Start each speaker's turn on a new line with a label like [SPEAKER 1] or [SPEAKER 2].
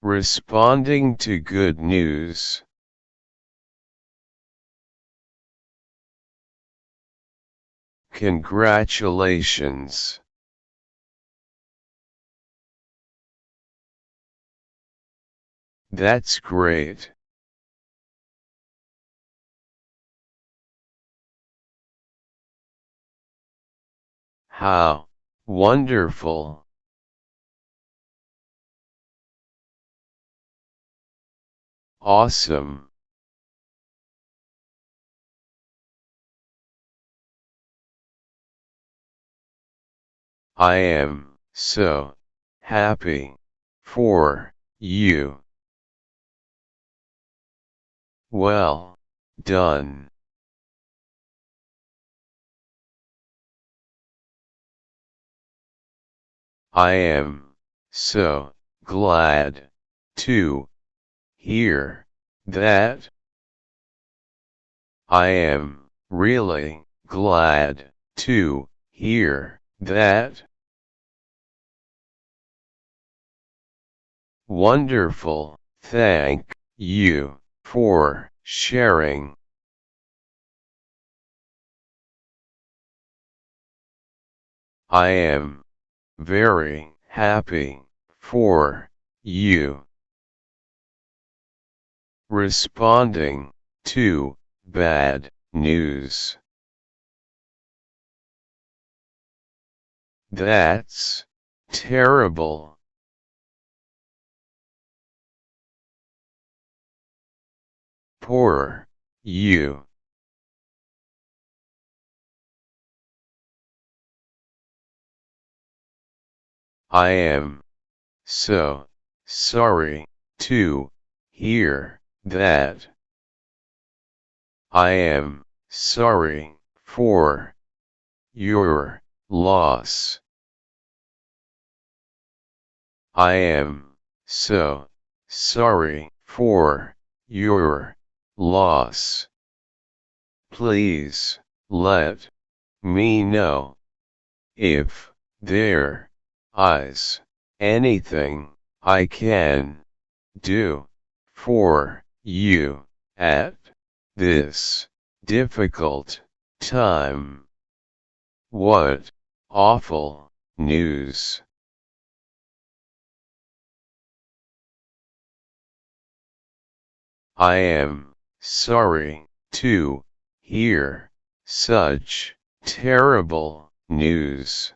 [SPEAKER 1] Responding to good news. Congratulations. That's great. How wonderful. Awesome. I am so happy for you. Well done. I am so glad to hear that. I am really glad to hear that. Wonderful. Thank you for sharing. I am very happy for you. Responding to bad news. That's terrible. Poor you. I am so sorry to hear that. I am sorry for your loss. I am so sorry for your loss. Please let me know if there is anything I can do for you at this difficult time. What awful news. I am sorry to hear such terrible news.